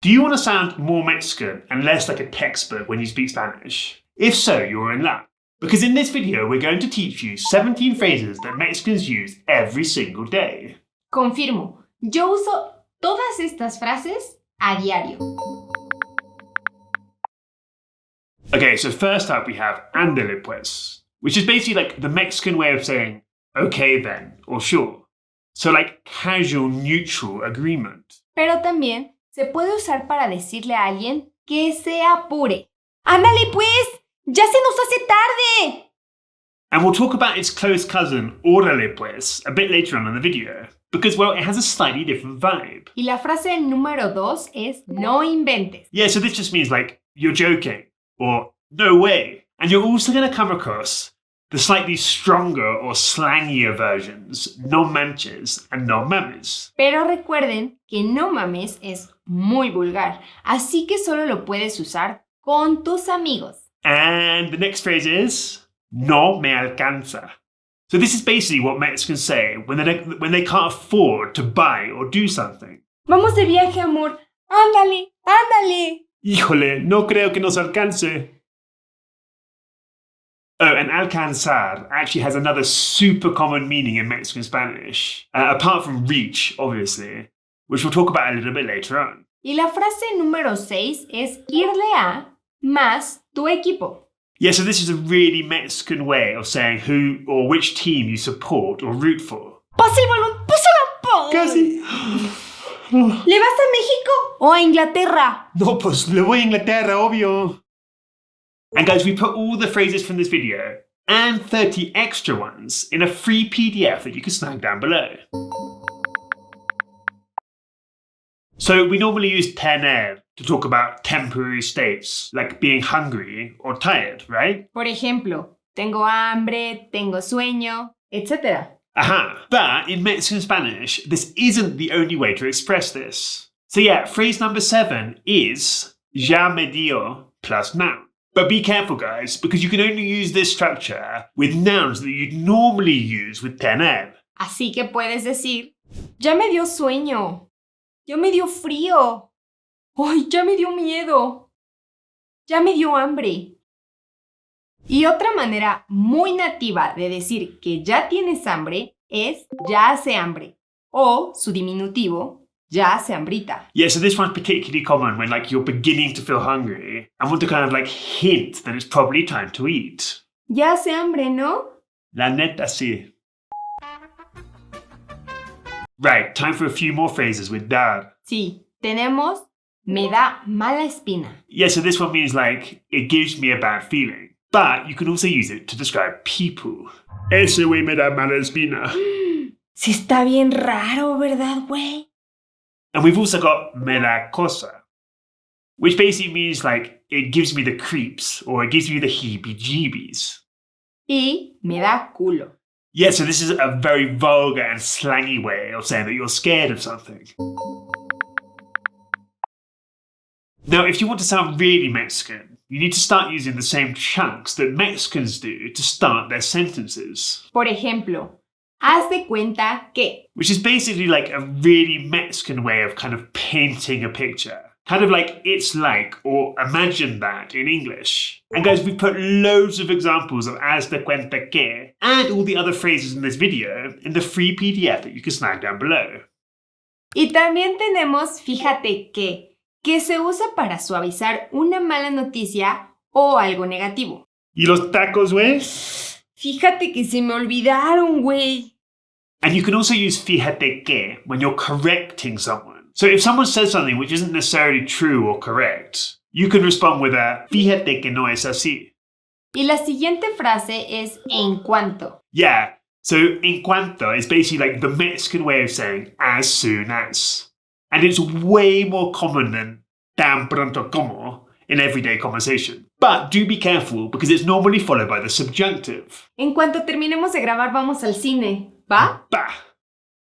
Do you want to sound more Mexican and less like a textbook when you speak Spanish? If so, you're in luck. Because in this video, we're going to teach you 17 phrases that Mexicans use every single day. Confirmo, yo uso todas estas frases a diario. Okay, so first up we have ándale pues, which is basically like the Mexican way of saying, okay then, or sure. So like casual, neutral agreement. Pero también se puede usar para decirle a alguien que se apure. ¡Ándale pues! ¡Ya se nos hace tarde! And we'll talk about its close cousin, órale pues, a bit later on in the video. Because, well, it has a slightly different vibe. Y la frase número 2 es no inventes. Yeah, so this just means like, you're joking, or no way. And you're also going to come across the slightly stronger or slangier versions, no manches and no mames. Pero recuerden que no mames es muy vulgar, así que solo lo puedes usar con tus amigos. And the next phrase is, no me alcanza. So this is basically what Mexicans say when they can't afford to buy or do something. Vamos de viaje, amor. Ándale, ándale. Híjole, no creo que nos alcance. Oh, and alcanzar actually has another super common meaning in Mexican Spanish, apart from reach, obviously, which we'll talk about a little bit later on. Y la frase número 6 es irle a más tu equipo. Yeah, so this is a really Mexican way of saying who or which team you support or root for. ¡Pasa el balón! ¡Pasa la Casi. ¿Le vas a México o a Inglaterra? No, pues le voy a Inglaterra, obvio. And guys, we put all the phrases from this video and 30 extra ones in a free PDF that you can snag down below. So we normally use tener to talk about temporary states, like being hungry or tired, right? Por ejemplo, tengo hambre, tengo sueño, etc. Aha, but in Mexican Spanish, this isn't the only way to express this. So yeah, phrase number 7 is ya me dio plus noun. But be careful, guys, because you can only use this structure with nouns that you'd normally use with tener. Así que puedes decir, ya me dio sueño, ya me dio frío, ay, ya me dio miedo, ya me dio hambre. Y otra manera muy nativa de decir que ya tienes hambre es ya hace hambre, o su diminutivo, ya hace hambrita. Yeah, so this one's particularly common when like you're beginning to feel hungry and want to kind of like hint that it's probably time to eat. Ya hace hambre, ¿no? La neta sí. Right, time for a few more phrases with dar. Sí, tenemos me da mala espina. Yeah, so this one means like it gives me a bad feeling. But you can also use it to describe people. Ese güey me da mala espina. Sí está bien raro, ¿verdad, güey? And we've also got me da cosa, which basically means like it gives me the creeps or it gives me the heebie-jeebies. Y me da culo. Yeah, so this is a very vulgar and slangy way of saying that you're scared of something. Now, if you want to sound really Mexican, you need to start using the same chunks that Mexicans do to start their sentences. Por ejemplo, haz de cuenta que. Which is basically like a really Mexican way of kind of painting a picture. Kind of like it's like or imagine that in English. And guys, we put loads of examples of haz de cuenta que and all the other phrases in this video in the free PDF that you can snag down below. Y también tenemos fíjate que se usa para suavizar una mala noticia o algo negativo. ¿Y los tacos, güey? Fíjate que se me olvidaron, güey. And you can also use fíjate que when you're correcting someone. So if someone says something which isn't necessarily true or correct, you can respond with a fíjate que no es así. Y la siguiente frase es en cuanto. Yeah, so en cuanto is basically like the Mexican way of saying as soon as. And it's way more common than tan pronto como in everyday conversation. But do be careful because it's normally followed by the subjunctive. En cuanto terminemos de grabar vamos al cine, ¿va? Bah!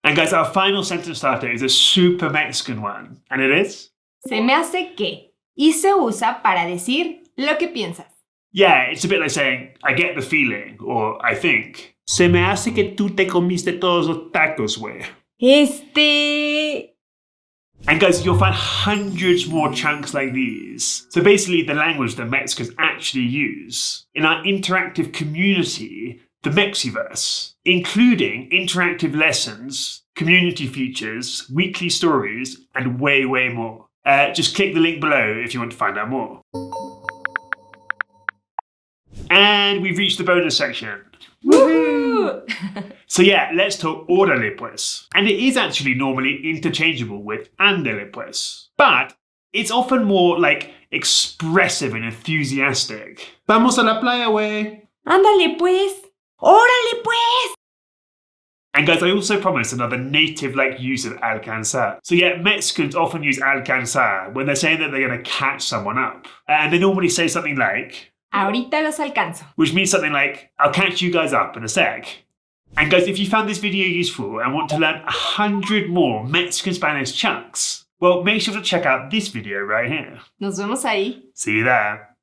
And guys, our final sentence starter is a super Mexican one. And it is? Se me hace que. Y se usa para decir lo que piensas. Yeah, it's a bit like saying, I get the feeling, or I think. Se me hace que tú te comiste todos los tacos, güey. And guys, you'll find hundreds more chunks like these. So basically the language that Mexicans actually use in our interactive community, the MEXIVERSE, including interactive lessons, community features, weekly stories, and way, way more. Just click the link below if you want to find out more. And we've reached the bonus section. Woohoo! So yeah, let's talk órale pues. And it is actually normally interchangeable with ándale pues. But it's often more like expressive and enthusiastic. Vamos a la playa, wey. Ándale pues. Órale pues. And guys, I also promised another native-like use of alcanzar. So yeah, Mexicans often use alcanzar when they're saying that they're going to catch someone up. And they normally say something like, Ahorita los alcanzo. which means something like, I'll catch you guys up in a sec. And guys, if you found this video useful and want to learn 100 more Mexican Spanish chunks, well, make sure to check out this video right here. Nos vemos ahí. See you there.